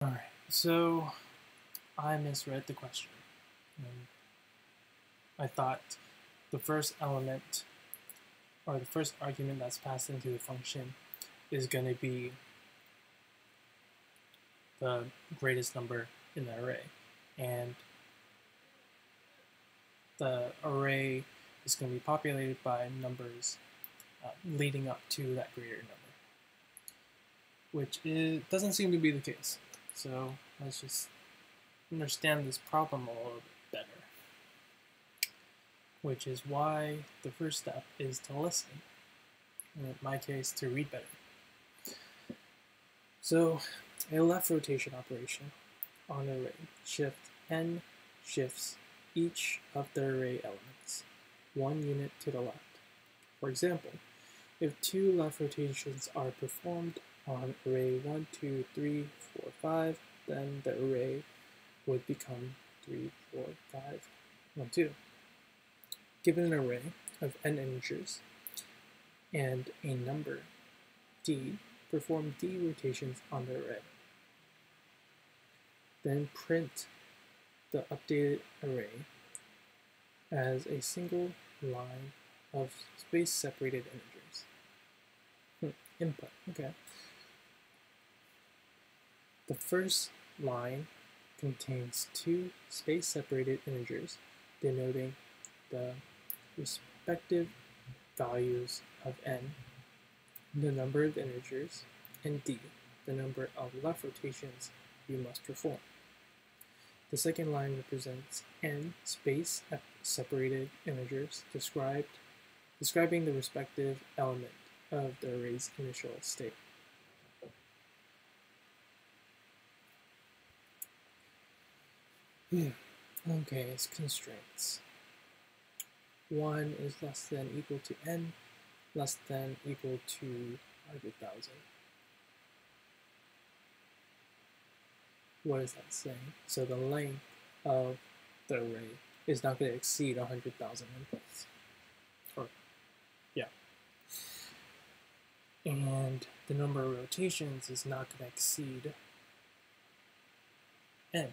Alright, so I misread the question. And I thought the first element, or the first argument that's passed into the function, is going to be the greatest number in the array. And the array is going to be populated by numbers leading up to that greater number, which doesn't seem to be the case. So let's just understand this problem a little bit better, which is why the first step is to listen, and in my case, to read better. So a left rotation operation on an array shift n shifts each of the array elements 1 unit to the left. For example, if 2 left rotations are performed on array 1, 2, 3, 4, 5, then the array would become 3, 4, 5, 1, 2. Given an array of n integers and a number d, perform d rotations on the array. Then print the updated array as a single line of space-separated integers. Input, okay. The first line contains 2 space-separated integers denoting the respective values of n, the number of integers, and d, the number of left rotations you must perform. The second line represents n space-separated integers describing the respective element of the array's initial state. Okay, its constraints. 1 is less than equal to n, less than equal to 100,000. What is that saying? So the length of the array is not going to exceed 100,000 inputs. Or, yeah. And the number of rotations is not going to exceed n,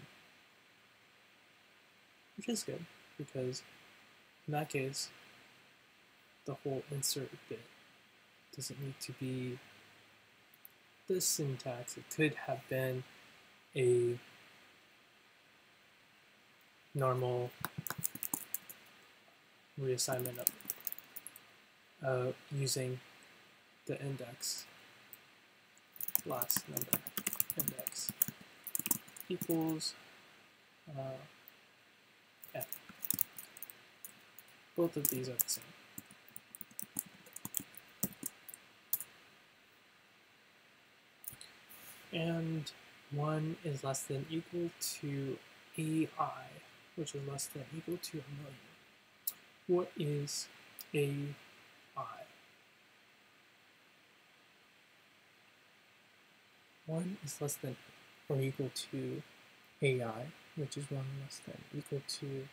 which is good, because in that case, the whole insert bit doesn't need to be this syntax. It could have been a normal reassignment of using the index last number index equals f. Both of these are the same. And 1 is less than equal to AI, which is less than equal to 1 million. What is AI? One is less than or equal to AI, which is 1 less than equal to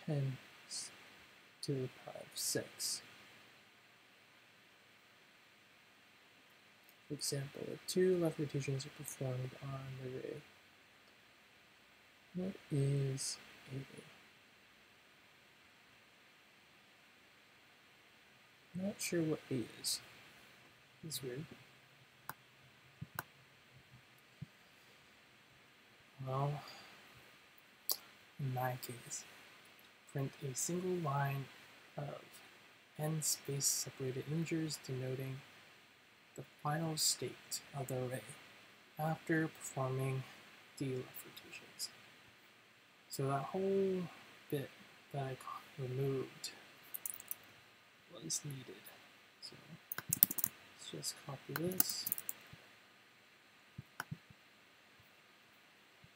10 to the power of 6. For example, if 2 left rotations are performed on the array, what is AA? Not sure what A is. It's weird. Well, in my case, print a single line of n space-separated integers denoting the final state of the array after performing d left rotations. So that whole bit that I removed was needed. So let's just copy this,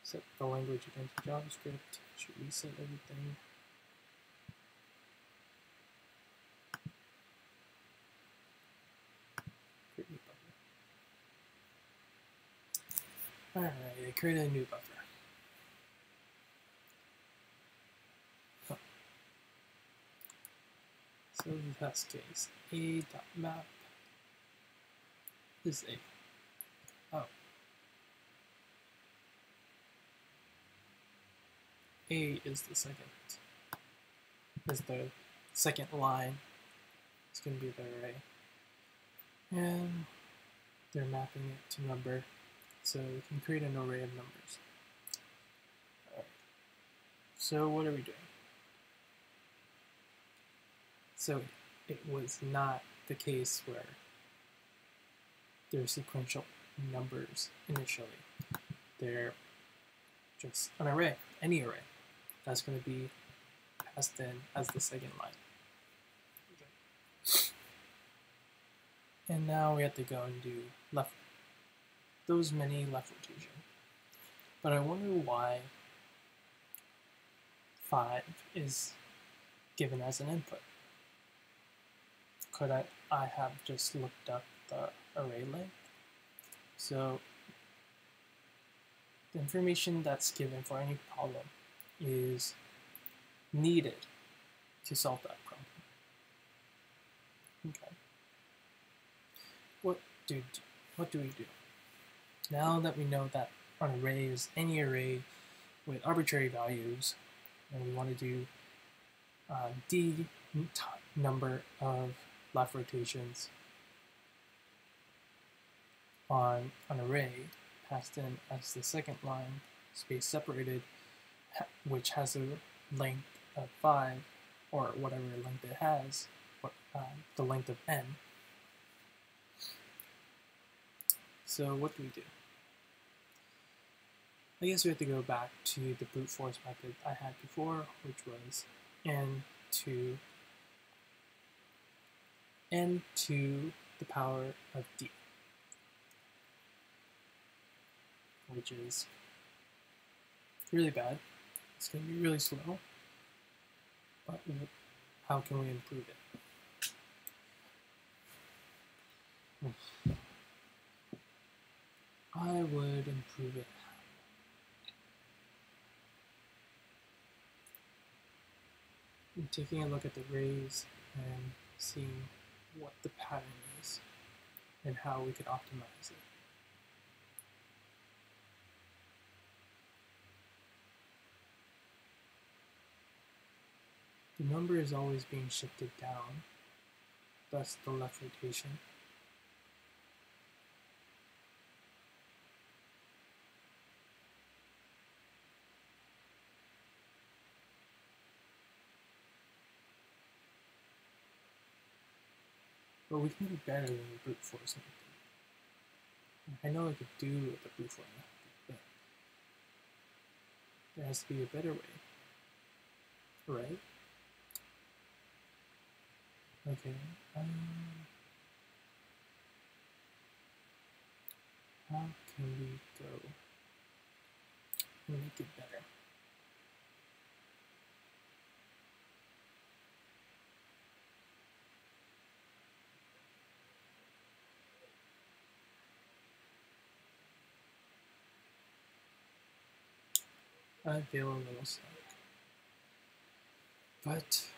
set the language again to JavaScript, should reset everything. Alright, I created a new buffer. So in the test case, a.map is a. Oh. A is the second line. It's going to be the array. And they're mapping it to number, so we can create an array of numbers. Alright. So what are we doing? So it was not the case where they're sequential numbers initially. They're just an array, any array. That's going to be passed in as the second line. Okay. And now we have to go and do those many left rotation. But I wonder why 5 is given as an input. Could I have just looked up the array length? So the information that's given for any problem is needed to solve that problem. Okay. What do we do? Now that we know that an array is any array with arbitrary values, and we want to do d number of left rotations on an array passed in as the second line, space separated, which has a length of 5, or whatever length it has, the length of n. So what do we do? I guess we have to go back to the brute force method I had before, which was n to the power of d, which is really bad. It's going to be really slow, but how can we improve it? I would improve it. I'm taking a look at the arrays and seeing what the pattern is and how we could optimize it. The number is always being shifted down, thus the left rotation. But we can do better than the brute force method. I know I could do the brute force method, but there has to be a better way, right? Okay. How can we go and make it better? I feel a little stuck, but let's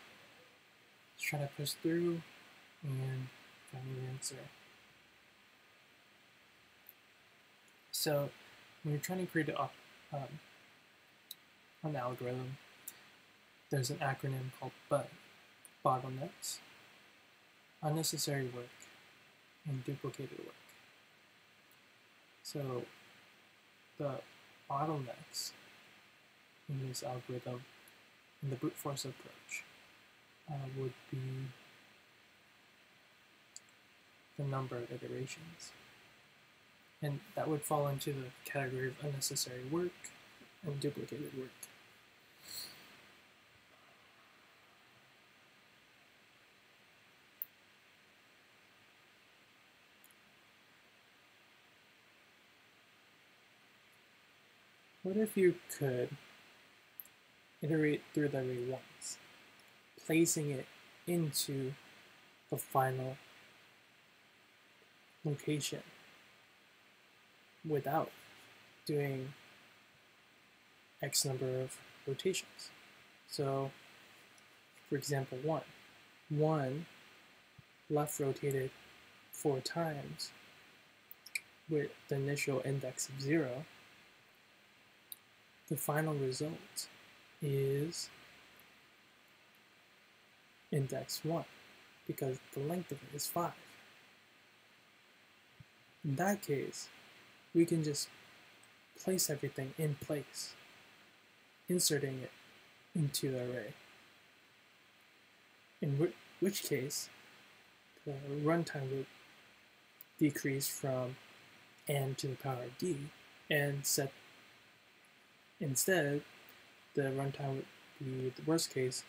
try to push through and find the answer. So when you're trying to create an algorithm, there's an acronym called BUD, bottlenecks, unnecessary work, and duplicated work. So the bottlenecks in this algorithm, in the brute force approach, would be the number of iterations. And that would fall into the category of unnecessary work and duplicated work. What if you could iterate through the array once, placing it into the final location without doing X number of rotations? So, for example, 1. 1 left rotated 4 times with the initial index of 0. The final result is index 1 because the length of it is 5. In that case, we can just place everything in place, inserting it into the array. In which case, the runtime would decrease from n to the power of d, and instead, the runtime would be the worst case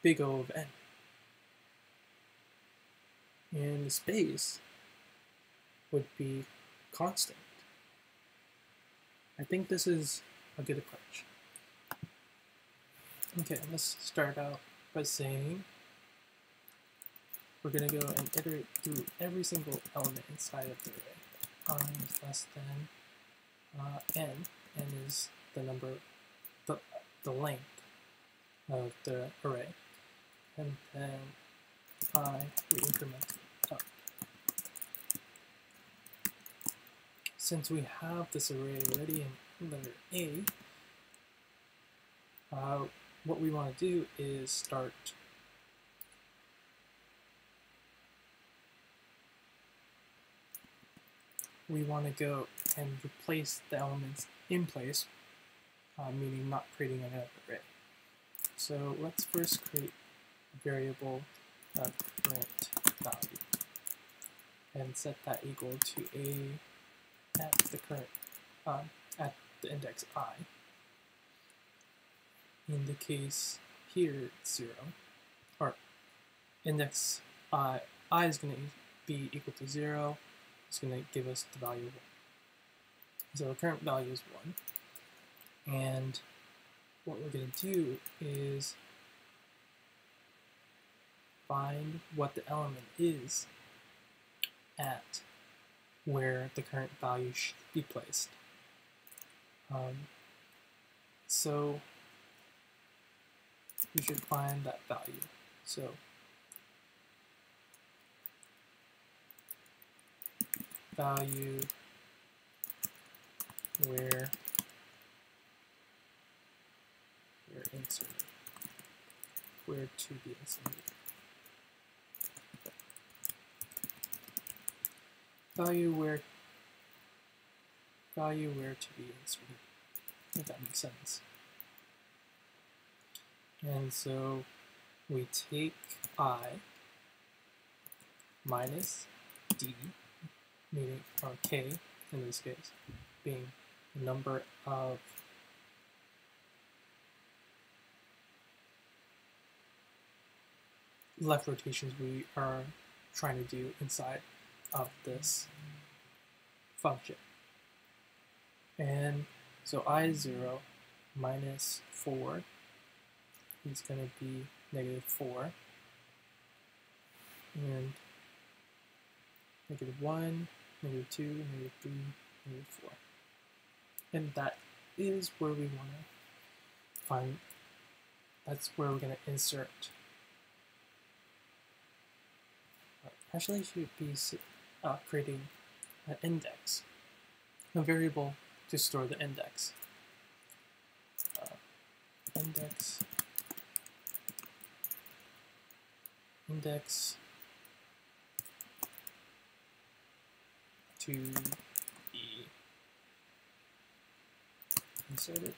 big O of n. And the space would be constant. I think this is a good approach. Okay, let's start out by saying we're going to go and iterate through every single element inside of the array. I is less than n. N is the number, the length of the array. And then we increment it up. Since we have this array already in letter A, what we want to do is we want to go and replace the elements in place, meaning not creating another array. So let's first create a variable current value and set that equal to a at the current at the index I. In the case here, it's 0, or index I is going to be equal to 0. It's going to give us the value of 1. So the current value is 1. And what we're going to do is find what the element is at where the current value should be placed. So we should find that value. So value where we're inserted, where to be inserted. Value where to be inserted, if that makes sense. And so we take I minus d, meaning, or k in this case, being the number of left rotations we are trying to do inside of this function. And so I is 0 minus 4 is going to be negative 4, and negative 1, negative 2, negative 3, negative 4. And that is where we want to find, that's where we're going to insert. Actually, it should be creating an index, a variable to store the index. Index to be inserted.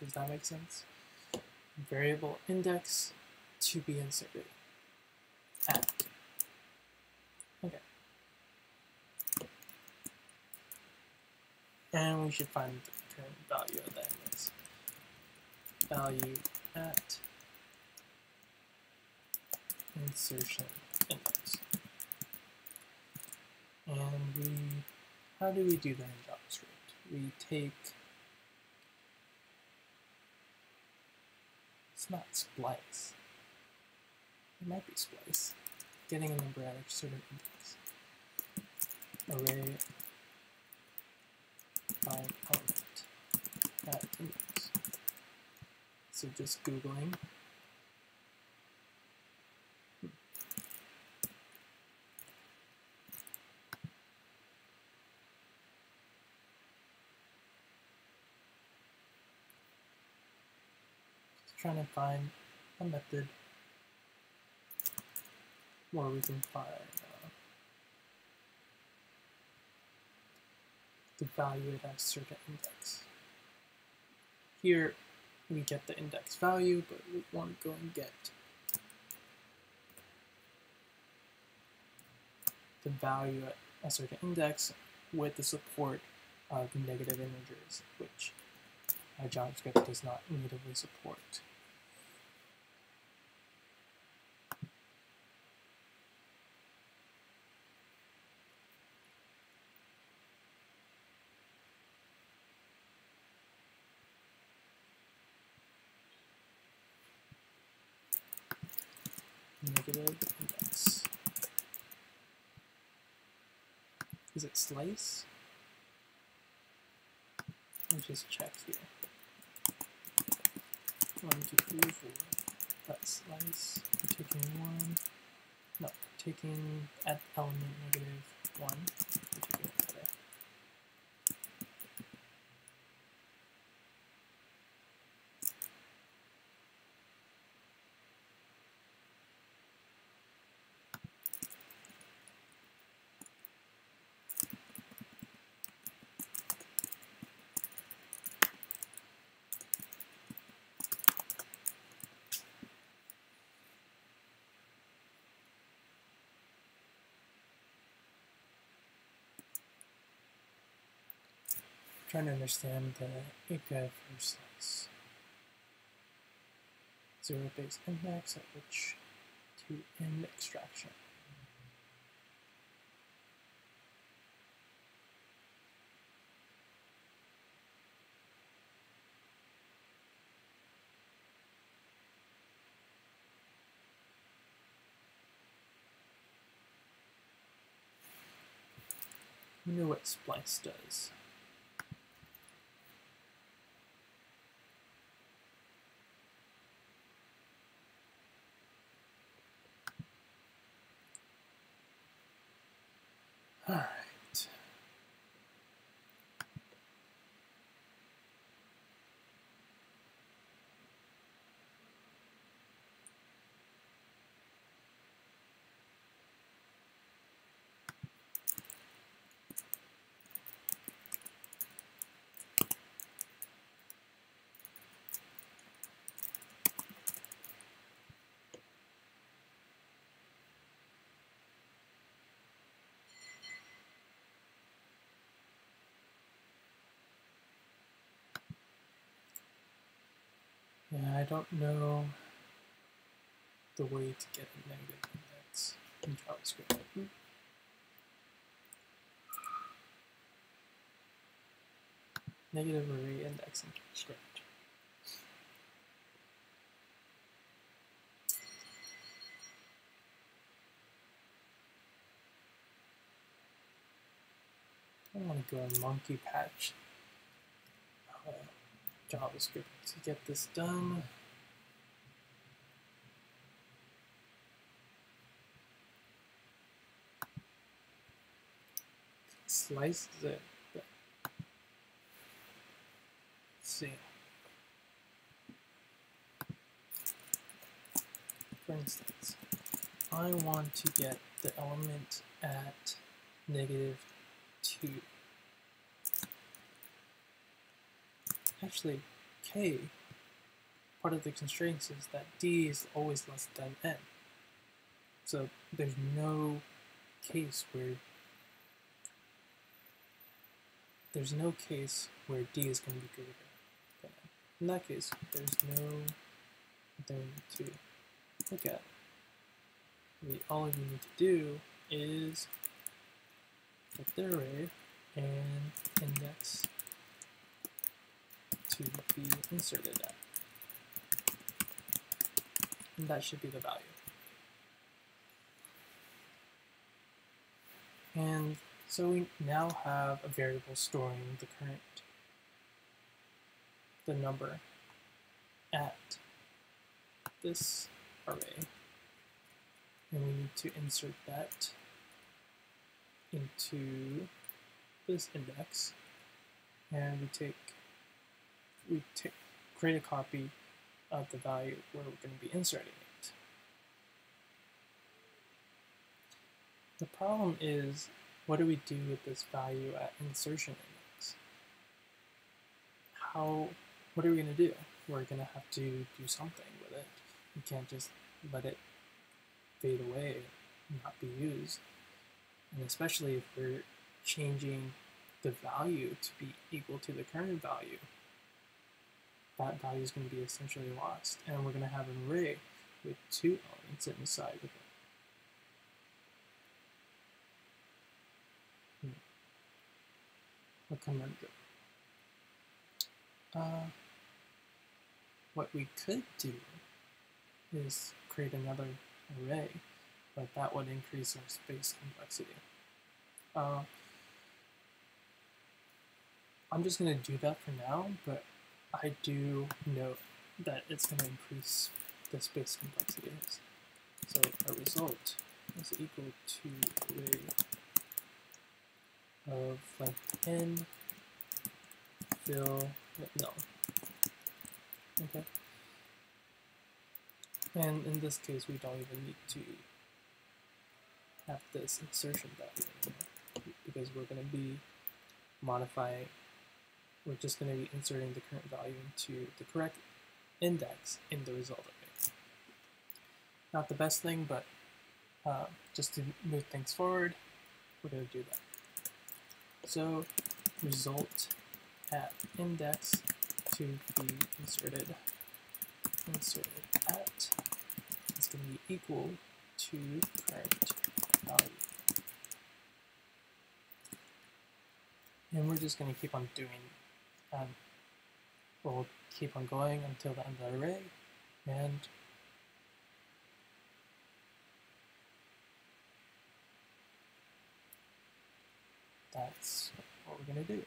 Does that make sense? Variable index to be inserted at. Okay. And we should find the current value of that index. Value at insertion index. And how do we do that in JavaScript? We take, it's not splice. It might be splice. Getting a number at a certain index. Array find element at index. So just Googling. trying to find a method where we can find the value at a certain index. Here we get the index value, but we want to go and get the value at a certain index with the support of negative integers, which JavaScript does not natively support. Negative index. Is it slice? Let's just check here. 1, 2, 3, 4. That's slice. We're taking 1. No, taking at element negative 1. We're taking it better. Trying to understand the API for slice. Zero base index at which to end extraction. We know what splice does. All right. Yeah, I don't know the way to get a negative index in JavaScript. Negative array index in JavaScript. I want to go and monkey patch JavaScript to get this done. Slice it. Let's see. For instance, I want to get the element at -2. Actually, k, part of the constraints is that d is always less than n. So there's no case where d is going to be greater than n. In that case, there's no thing to look at. All you need to do is get the array and index to be inserted at. And that should be the value. And so we now have a variable storing the number at this array. And we need to insert that into this index. And we create a copy of the value where we're going to be inserting it. The problem is, what do we do with this value at insertion index? What are we going to do? We're going to have to do something with it. We can't just let it fade away and not be used. And especially if we're changing the value to be equal to the current value, that value is going to be essentially lost. And we're going to have an array with 2 elements inside of it. A conundrum. What we could do is create another array, but that would increase our space complexity. I'm just going to do that for now, but I do note that it's going to increase the space complexity. So our result is equal to array of length n, fill with null. Okay. And in this case, we don't even need to have this insertion value anymore, because we're going to be modifying, we're just going to be inserting the current value into the correct index in the result array. Not the best thing, but just to move things forward, we're going to do that. So result at index to be inserted at is going to be equal to current value. And we're just going to keep on doing, we'll keep on going until the end of the array, and that's what we're going to do.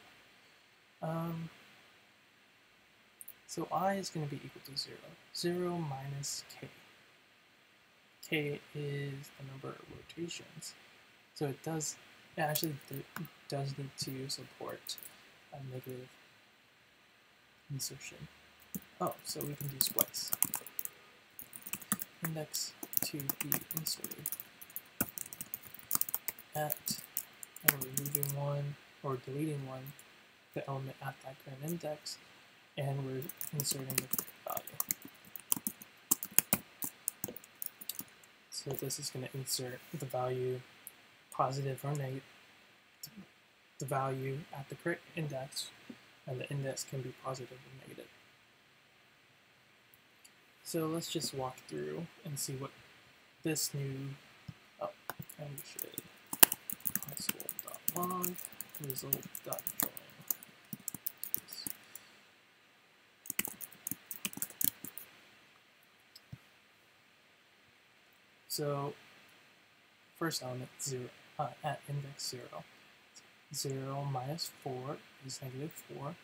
So I is going to be equal to 0. 0 minus k. K is the number of rotations. So it actually does need to support a negative insertion. Oh, so we can do splice. Index to be inserted at, and we're removing one or deleting one, the element at that current index, and we're inserting the value. So this is going to insert the value positive or negative, the value at the correct index, and the index can be positive or negative. So let's just walk through and see what this new, and we should console.log result.join. So first element 0 at index 0. 0 minus 4 is negative 4,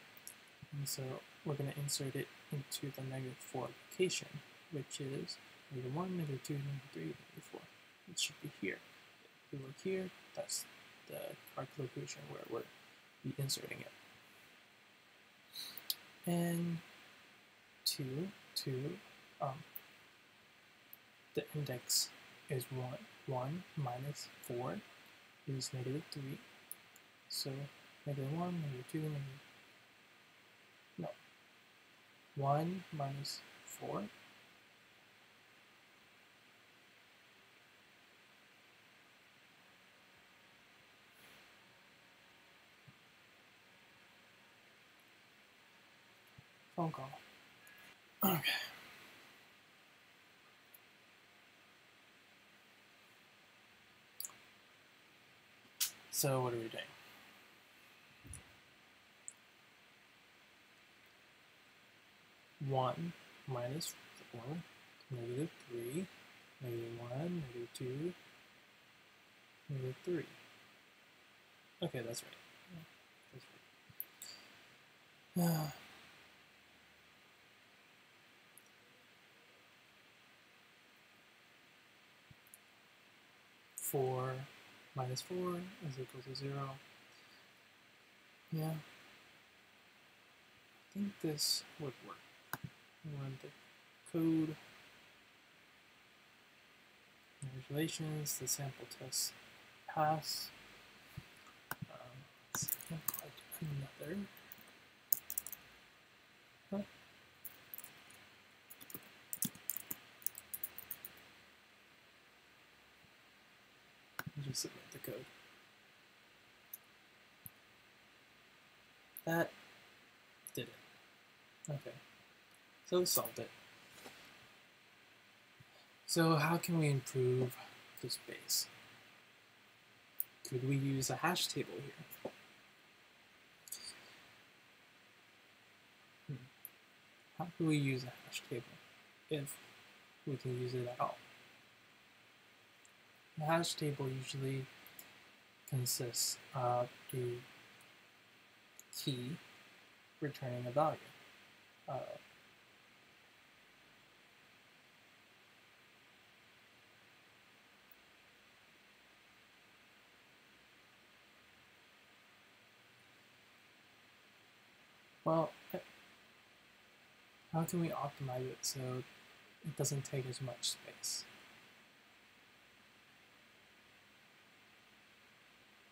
and so we're going to insert it into the negative 4 location, which is negative 1, negative 2, negative 3, negative 4. It should be here. If we look here, that's the correct location where we'll be inserting it. And 2, the index is 1 minus 4 is negative 3. So negative 1, negative 2, negative, no, 1 minus 4 phone call. Okay. So what are we doing? One minus 4, negative 3, negative 1, negative 2, negative 3. Okay, that's right. That's right. 4 minus 4 is equal to 0. Yeah. I think this would work. code. Congratulations, the sample test passed. Let's import another. Just submit the code. That did it. Okay, so we solved it. So how can we improve the space? Could we use a hash table here? How can we use a hash table if we can use it at all? The hash table usually consists of a key returning a value. Well, how can we optimize it so it doesn't take as much space?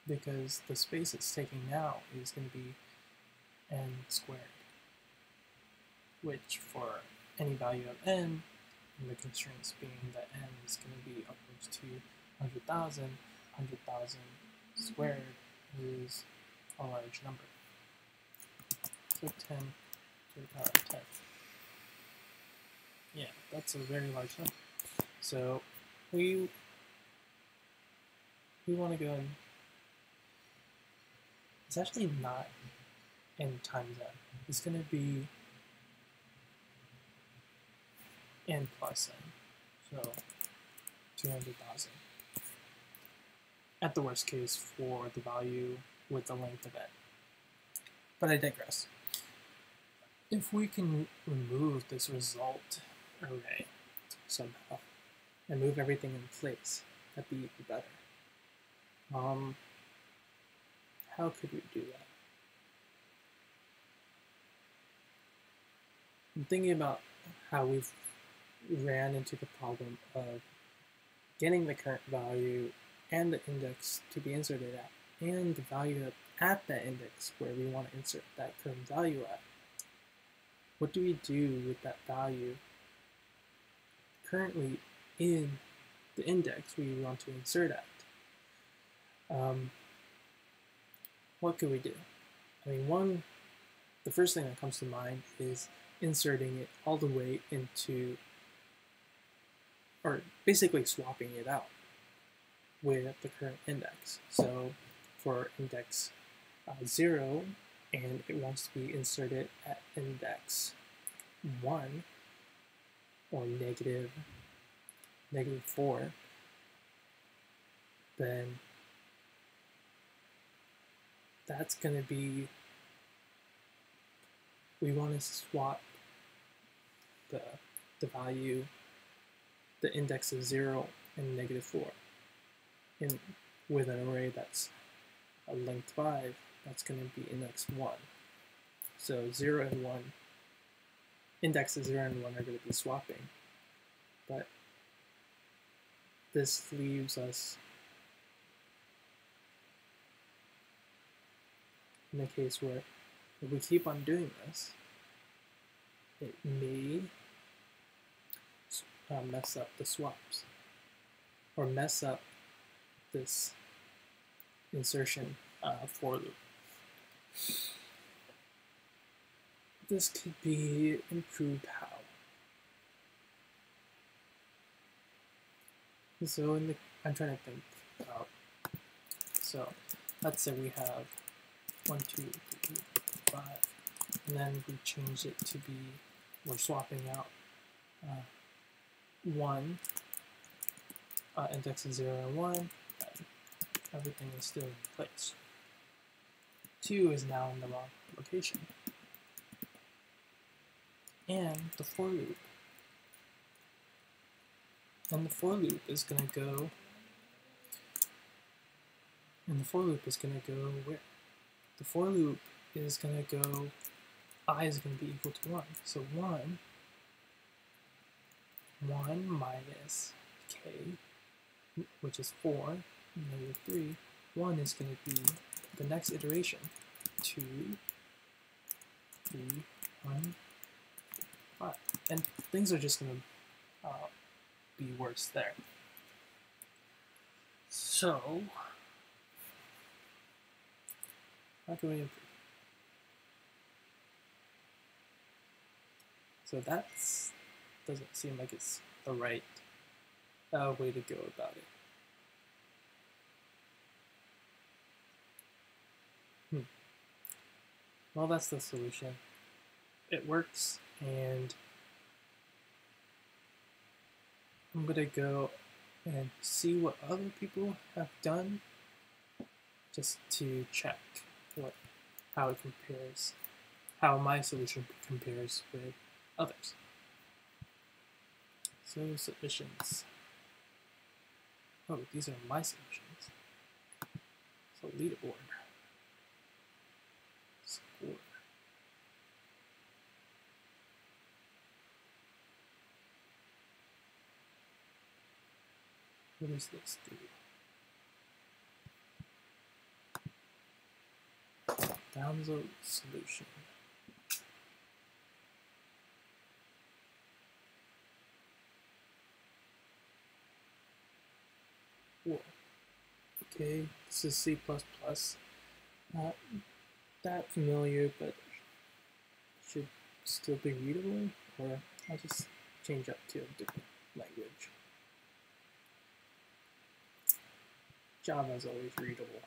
Because the space it's taking now is going to be n squared, which for any value of n, and the constraints being that n is going to be upwards to 100,000, 100,000 squared is a large number. So 10 to the power of 10. Yeah, that's a very large number. So we want to go and it's actually not n times n. It's going to be n plus n, so 200,000. At the worst case for the value with the length of n. But I digress. If we can remove this result array somehow and move everything in place, that'd be even better. How could we do that? I'm thinking about how we've ran into the problem of getting the current value and the index to be inserted at, and the value at that index where we want to insert that current value at. What do we do with that value currently in the index we want to insert at? What could we do? I mean, the first thing that comes to mind is inserting it all the way into, or basically swapping it out with the current index. So for index 0, and it wants to be inserted at index 1, or negative 4, then that's going to be, we want to swap the value, the index of 0 and negative 4, with an array that's a length 5, that's going to be index 1. So 0 and 1, indexes 0 and 1 are going to be swapping. But this leaves us in a case where if we keep on doing this, it may mess up the swaps, or mess up this insertion for loop. This could be improved how? So I'm trying to think about, so let's say we have 1, 2, 3, 5, and then we change it to be, we're swapping out 1, indexes 0 and 1, and everything is still in place. 2 is now in the wrong location. And the for loop. And the for loop is going to go, where? The for loop is going to go, I is going to be equal to 1. So 1 1 minus k, which is 4, negative 3. 1 is going to be the next iteration, 2, 3, 1, 5. And things are just going to be worse there. So, how can we improve? So that doesn't seem like it's the right way to go about it. Well, that's the solution. It works, and I'm gonna go and see what other people have done just to check how it compares, how my solution compares with others. So submissions. Oh, these are my submissions. So leaderboard. Score. What does this do? Download solution. Whoa. Okay, this is C++. Not that familiar, but should still be readable, or I'll just change up to a different language. Java is always readable.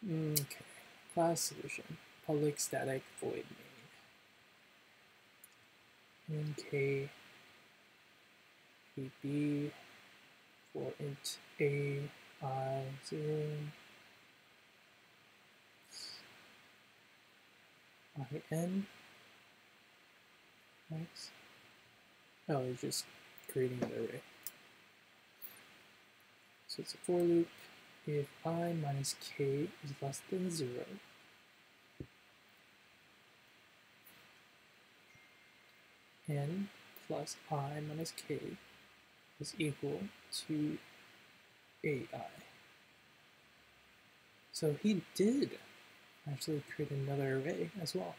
Okay, class solution, public static void main. K b for int a I 0 I n x. Oh, it's just creating an array. So it's a for loop. If I minus k is less than 0, n plus I minus k is equal to ai. So he did actually create another array as well.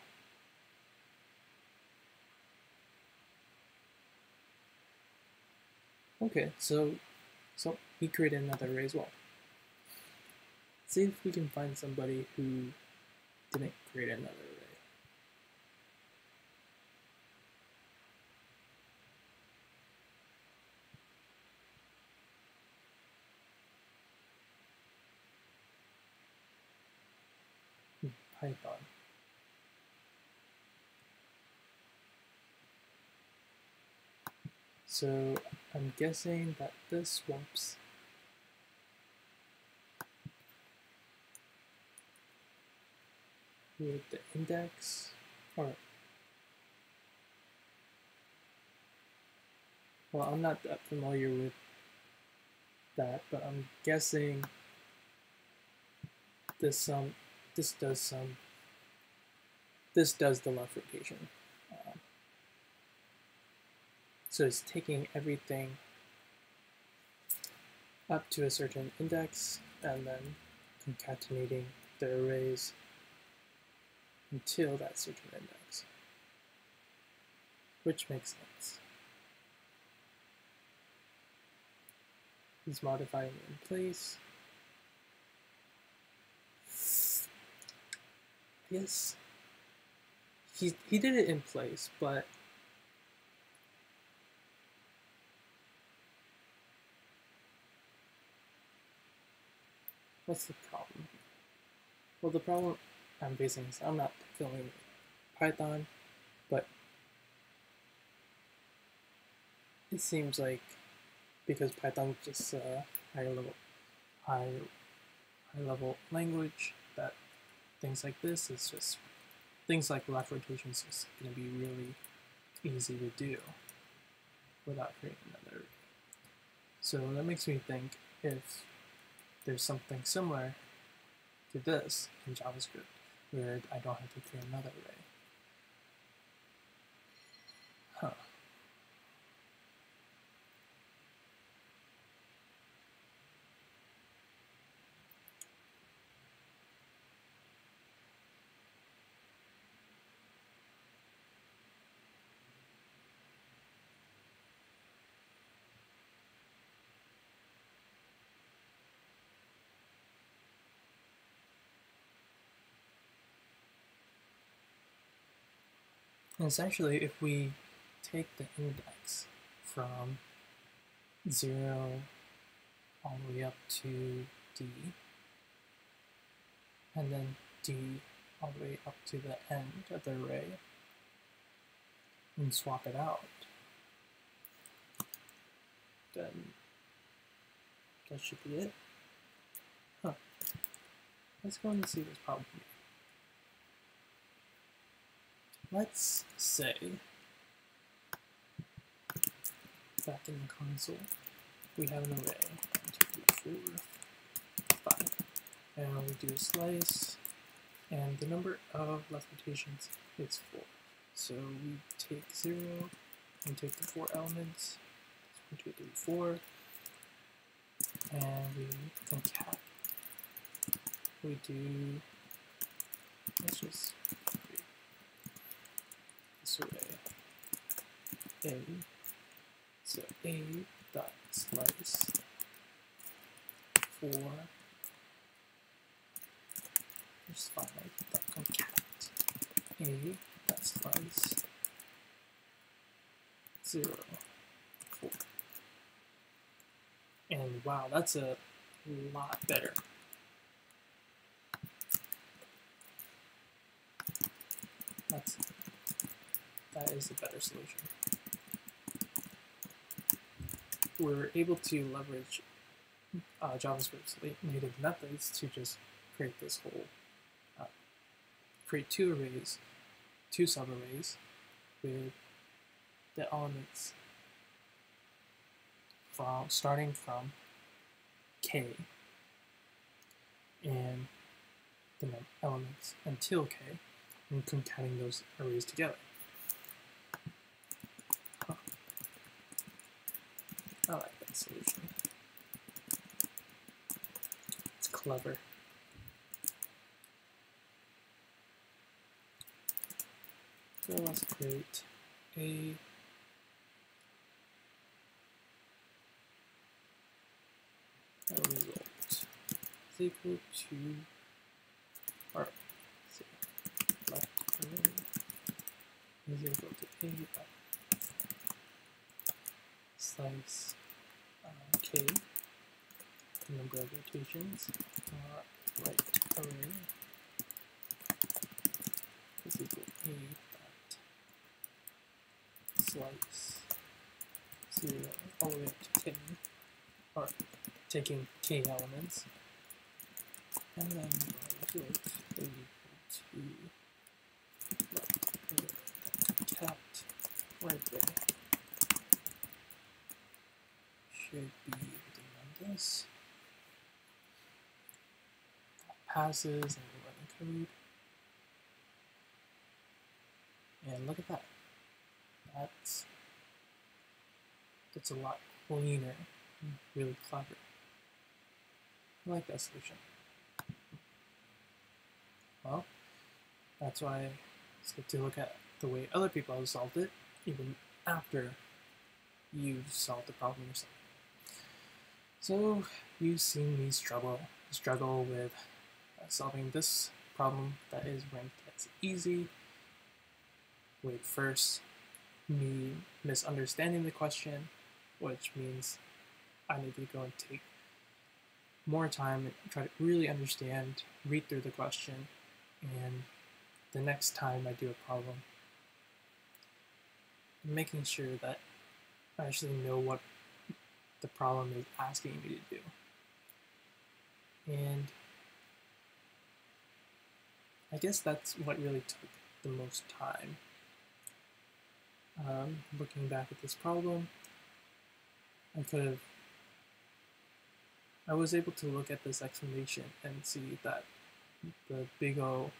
Okay, so he created another array as well. See if we can find somebody who didn't create another array. Python. So I'm guessing that this swaps with the index, or well, I'm not that familiar with that, but I'm guessing this does the left rotation. So it's taking everything up to a certain index and then concatenating the arrays until that certain index, which makes sense. He's modifying in place. Yes, he did it in place, but what's the problem? Well, the problem I'm facing is I'm not familiar with Python, but it seems like because Python is just a high level language, that things like this is just things like left rotation is just going to be really easy to do without creating another array. So that makes me think if there's something similar to this in JavaScript where I don't have to create another array. Huh. And essentially, if we take the index from 0 all the way up to D, and then D all the way up to the end of the array, and swap it out, then that should be it. Huh. Let's go and see this problem. Let's say, back in the console, we have an array, 1, 2, 3, 4, 5, and we do a slice, and the number of left rotations is 4. So we take 0 and take the 4 elements, 1, 2, 3, 4, and we concat. We do, let's just create this array A. So A dot slice 4, just fine, dot concat A dot slice 0, 4. And wow, that's a lot better. That is a better solution. We're able to leverage JavaScript's native methods to just create this whole, create 2 arrays, 2 subarrays with the elements starting from k and the elements until k, and concatenating those arrays together. Huh. I like that solution. It's clever. So let's create a result is equal to, or so left array is equal to a dot slice k, the number of rotations, right array is equal to a dot slice 0 all the way up to 10, or taking k elements, and then result is equal to cat right there. Should be able to run this. Passes and we run the code. And look at that. That's a lot cleaner and really clever. I like that solution. Well, that's why it's good to look at the way other people have solved it, even after you've solved the problem yourself. So you've seen me struggle with solving this problem that is ranked as easy, with first me misunderstanding the question, which means I need to go and take more time and try to really understand, read through the question, and the next time I do a problem, making sure that I actually know what the problem is asking me to do. And I guess that's what really took the most time. Looking back at this problem, I was able to look at this explanation and see that the big O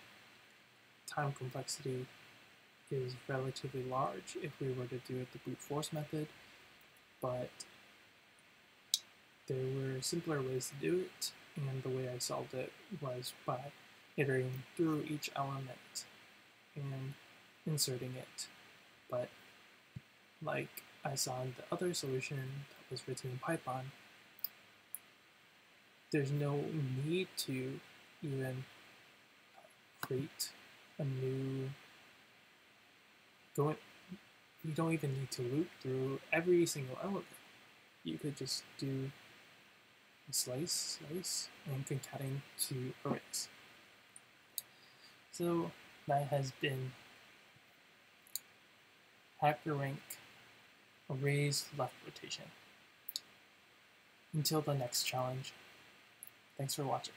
time complexity is relatively large if we were to do it the brute force method, but there were simpler ways to do it, and the way I solved it was by iterating through each element and inserting it. But like I saw in the other solution that was written in Python, there's no need to even create a new going, you don't even need to loop through every single element. You could just do a slice, and concatenate two arrays. So that has been HackerRank Arrays Left Rotation. Until the next challenge, thanks for watching.